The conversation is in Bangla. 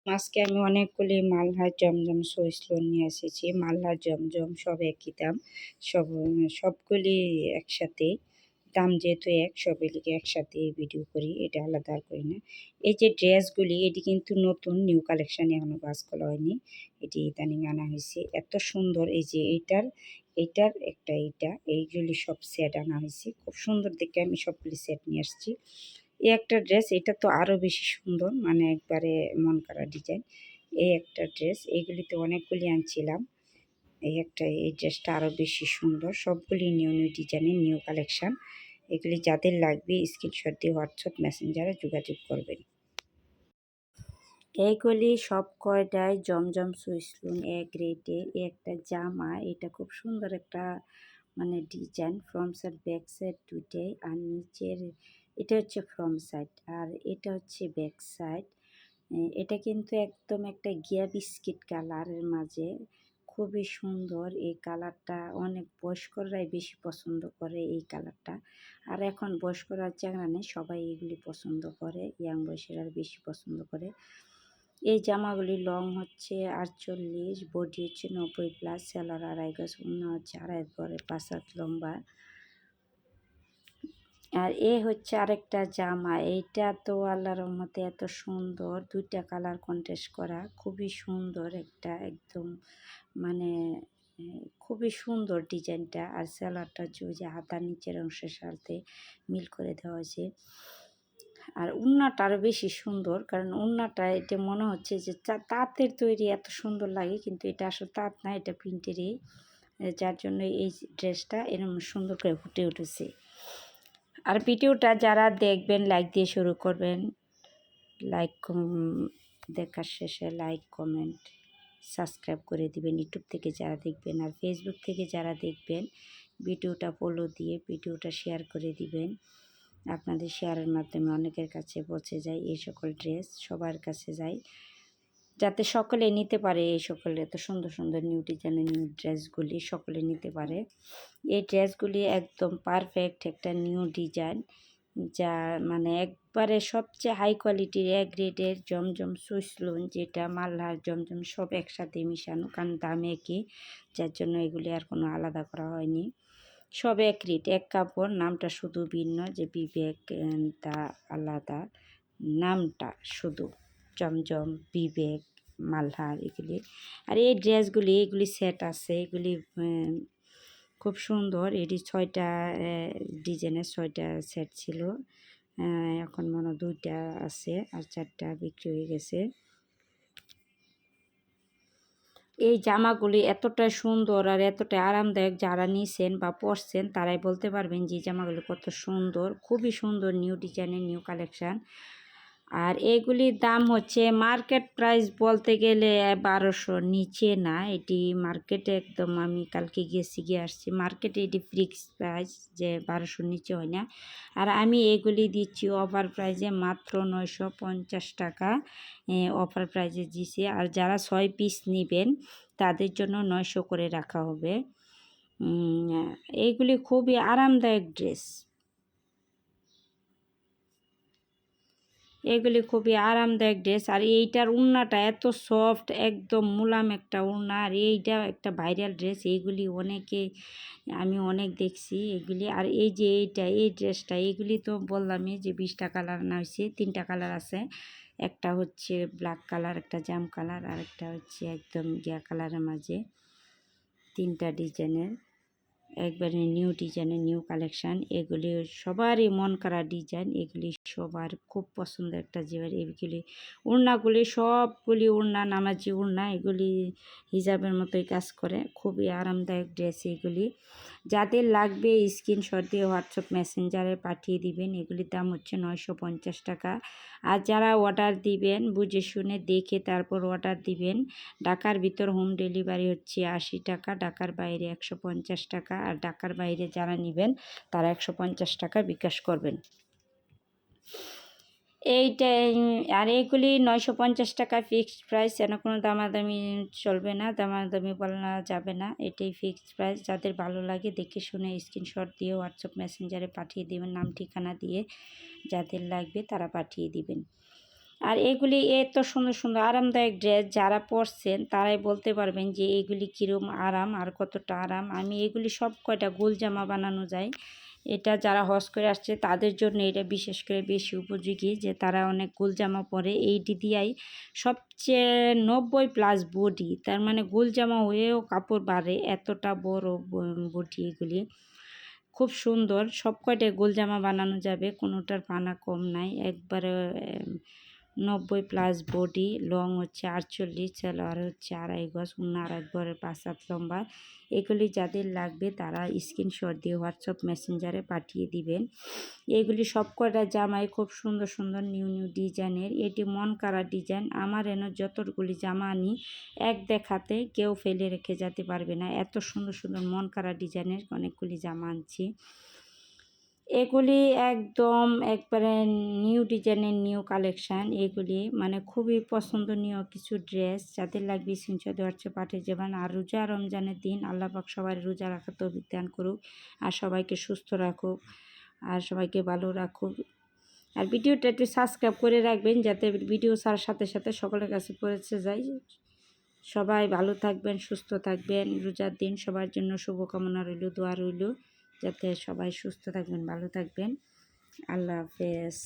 আজকে আমি অনেকগুলি মালহার জমজম সইস লোন নিয়ে এসেছি। মালহার জমজম সব একই দাম। সবগুলি একসাথে দাম যেহেতু সবগুলিকে একসাথে ভিডিও করি, এটা আলাদা আর করি না। এই যে ড্রেসগুলি এটি কিন্তু নতুন নিউ কালেকশন, এখনও কাজ করা হয়নি, এটি ইদানিং আনা হয়েছে। এত সুন্দর, এই যে এইটার একটা এইগুলি সব সেট আনা হয়েছে। খুব সুন্দর দেখে আমি সবগুলি সেট নিয়ে আসছি। এই একটা ড্রেস, এটা তো আরও বেশি সুন্দর, মানে একবারে মন করা ডিজাইন। এই একটা ড্রেস, এইগুলিতে অনেকগুলি আনছিলাম। এই ড্রেসটা আরও বেশি সুন্দর। সবগুলি নিউ নিউ ডিজাইনের নিউ কালেকশান। এগুলি যাদের লাগবে স্ক্রিনশট দিয়ে হোয়াটসঅ্যাপ মেসেঞ্জারে যোগাযোগ করবেন। এইগুলি সব কয়টাই জমজম সুইসলুন এ গ্রেডের। একটা জামা, এটা খুব সুন্দর একটা মানে design, front side back side দুইটাই। আর নিচের এটা হচ্ছে ফ্রন্ট সাইড আর এটা হচ্ছে ব্যাক সাইড। এটা কিন্তু একদম একটা গিয়া বিস্কিট কালারের মাঝে, খুবই সুন্দর এই কালারটা। অনেক বয়স্করাই বেশি পছন্দ করে এই কালারটা। আর এখন বয়স্করা চাংড়া নেই, সবাই এগুলি পছন্দ করে, ইয়াং বয়সেরা বেশি পছন্দ করে। এই জামাগুলি লং হচ্ছে 48, বডি হচ্ছে 90+, সেলার 2.5 গজ, ওড়না হচ্ছে 2.5 করে 5 হাত লম্বা। আর হচ্ছে আরেকটা জামা, এইটা তো আল্লাহর রহমতে এত সুন্দর, দুইটা কালার কন্ট্রাস্ট করা, খুবই সুন্দর একটা, একদম মানে খুবই সুন্দর ডিজাইনটা। আর সেলারটা যে হাতার নিচের অংশের সাথে মিল করে দেওয়া হয়েছে। আর ওড়নাটা আরও বেশি সুন্দর, কারণ ওড়নাটা এটা মনে হচ্ছে যে তাঁতের তৈরি, এত সুন্দর লাগে, কিন্তু এটা আসলে তাঁত না, এটা প্রিন্টেরই, যার জন্য এই ড্রেসটা এরকম সুন্দর করে ফুটে উঠেছে। আর ভিডিওটা যারা দেখবেন লাইক দিয়ে শুরু করবেন। দেখার শেষে লাইক, কমেন্ট, সাবস্ক্রাইব করে দিবেন ইউটিউব থেকে যারা দেখবেন। আর ফেসবুক থেকে যারা দেখবেন ভিডিওটা ফলো দিয়ে ভিডিওটা শেয়ার করে দিবেন। আপনাদের শেয়ারের মাধ্যমে অনেকের কাছে পৌঁছে যায় এই সকল ড্রেস, সবার কাছে যায়, যাতে সকলে নিতে পারে। এই সকল এত সুন্দর সুন্দর নিউ ডিজাইনের নিউ ড্রেসগুলি সকলে নিতে পারে। এই ড্রেসগুলি একদম পারফেক্ট একটা নিউ ডিজাইন, যা মানে একবারে সবচেয়ে হাই কোয়ালিটির এ গ্রেডের জমজম সুইসলুন, যেটা মালহার জমজম সব একসাথে মিশানো, কারণ দাম একই, যার জন্য এগুলি আর কোনো আলাদা করা হয়নি। সব এক রেট, এক কাপড়, নামটা শুধু ভিন্ন, যে বিবেক তা আলাদা, নামটা শুধু জমজম, বিবেক, মালহার এগুলি। আর এই ড্রেসগুলি এগুলি সেট আছে, এগুলি খুব সুন্দর। এটি 6টা ডিজাইনের 6টা সেট ছিল, এখন মনে হয় 2টা আছে, আর 4টা বিক্রি হয়ে গেছে। এই জামাগুলি এতটা সুন্দর আর এতটা আরামদায়ক, যারা নিছেন বা পরছেন তারাই বলতে পারবেন যে জামাগুলি কত সুন্দর, খুবই সুন্দর নিউ ডিজাইনের নিউ কালেকশান। আর এগুলির দাম হচ্ছে মার্কেট প্রাইস বলতে গেলে 1200 নিচে না। এটি মার্কেটে একদম, আমি কালকে গিয়ে আসছি মার্কেটে, এটি ফিক্সড প্রাইস যে 1200 নিচে হয় না। আর আমি এগুলি দিচ্ছি অফার প্রাইজে মাত্র 950 টাকা অফার প্রাইজে দিছি। আর যারা 6 পিস নেবেন তাদের জন্য 900 করে রাখা হবে। এইগুলি খুবই আরামদায়ক ড্রেস, এগুলি খুবই আরামদায়ক ড্রেস। আর এইটার ওড়নাটা এত সফট, একদম মুলাম একটা ওড়না। আর এইটা একটা ভাইরাল ড্রেস, এইগুলি আমি অনেক দেখছি এগুলি। আর এই যে এই ড্রেসটা, এইগুলি তো বললামই যে 20টা কালার আনা হয়েছে, 3টা কালার আছে। একটা হচ্ছে ব্ল্যাক কালার, একটা জাম কালার, আর একটা হচ্ছে একদম গিয়া কালারের মাঝে, 3টা ডিজাইনের, একবারে নিউ ডিজাইনের নিউ কালেকশান। এগুলি সবারই মন করা ডিজাইন, এগুলি সবার খুব পছন্দের একটা জিনিস। এগুলি ওড়নাগুলি সবগুলি ওড়না নামাজি ওড়না, এগুলি হিজাবের মতোই কাজ করে, খুবই আরামদায়ক ড্রেস এগুলি। যাদের লাগবে স্ক্রিনশট দিয়ে হোয়াটসঅ্যাপ মেসেঞ্জারে পাঠিয়ে দিবেন। এগুলির দাম হচ্ছে 950 টাকা। আর যারা অর্ডার দিবেন বুঝে শুনে দেখে তারপর অর্ডার দিবেন। ঢাকার ভিতর হোম ডেলিভারি হচ্ছে 80 টাকা, ঢাকার বাইরে 150 টাকা। আর ঢাকার বাইরে যারা নেবেন তারা 150 টাকা বিকাশ করবেন। আর এইগুলি 950 টাকা ফিক্সড প্রাইস, যেন কোনো দামাদামি চলবে না, দামাদামি বলা যাবে না, এটাই ফিক্সড প্রাইস। যাদের ভালো লাগে দেখে শুনে স্ক্রিনশট দিয়ে হোয়াটসঅ্যাপ মেসেঞ্জারে পাঠিয়ে দেবেন, নাম ঠিকানা দিয়ে, যাদের লাগবে তারা পাঠিয়ে দিবেন। আর এগুলি এত সুন্দর সুন্দর আরামদায়ক ড্রেস, যারা পরছেন তারাই বলতে পারবেন যে এগুলি কীরকম আরাম আর কতটা আরাম। আমি এগুলি সব কয়টা গোল জামা বানানো যায়, এটা যারা হজ করে আসছে তাদের জন্য এটা বিশেষ করে বেশি উপযোগী, যে তারা অনেক গোল জামা পরে। এইটি দিয়াই সবচেয়ে 90+ বডি, তার মানে গোল জামা হয়েও কাপড় বাড়ে, এতটা বড় বডি এগুলি। খুব সুন্দর, সব কয়টাই গোল জামা বানানো যাবে, কোনোটার পানা কম নাই, একবারে 90+ বডি। লং হচ্ছে 48, সালোয়ার হচ্ছে 2.5 গজ, ওড়না 2.5 গজের 5 হাত লম্বা। এগুলি যাদের লাগবে তারা স্ক্রিনশট দিয়ে হোয়াটসঅ্যাপ মেসেঞ্জারে পাঠিয়ে দিবেন। এগুলি সব কয়টা জামাই খুব সুন্দর সুন্দর নিউ নিউ ডিজাইনের। এটি মন কাড়া ডিজাইন। আমার এনে যতগুলি জামা আনি এক দেখাতে কেউ ফেলে রেখে যেতে পারবে না, এত সুন্দর সুন্দর মন কাড়া ডিজাইনের অনেকগুলি জামা আনছি। এগুলি একদম একবারে নিউ ডিজাইনের নিউ কালেকশান। এগুলি মানে খুবই পছন্দনীয় কিছু ড্রেস, যাদের লাগবে স্ক্রিনশট হোয়াটসঅ্যাপ পাঠিয়ে যাবেন। আর রোজা রমজানের দিন আল্লাহ পাক সবাই রোজা রাখার তৌফিক দান করুক, আর সবাইকে সুস্থ রাখুক, আর সবাইকে ভালো রাখুক। আর ভিডিওটা একটু সাবস্ক্রাইব করে রাখবেন, যাতে ভিডিও ছাড়ার সাথে সাথে সকলের কাছে পৌঁছে যায়। সবাই ভালো থাকবেন, সুস্থ থাকবেন। রোজার দিন সবার জন্য শুভকামনা রইল, দোয়া রইল, যাতে সবাই সুস্থ থাকবেন, ভালো থাকবেন। আল্লাহ হাফেজ।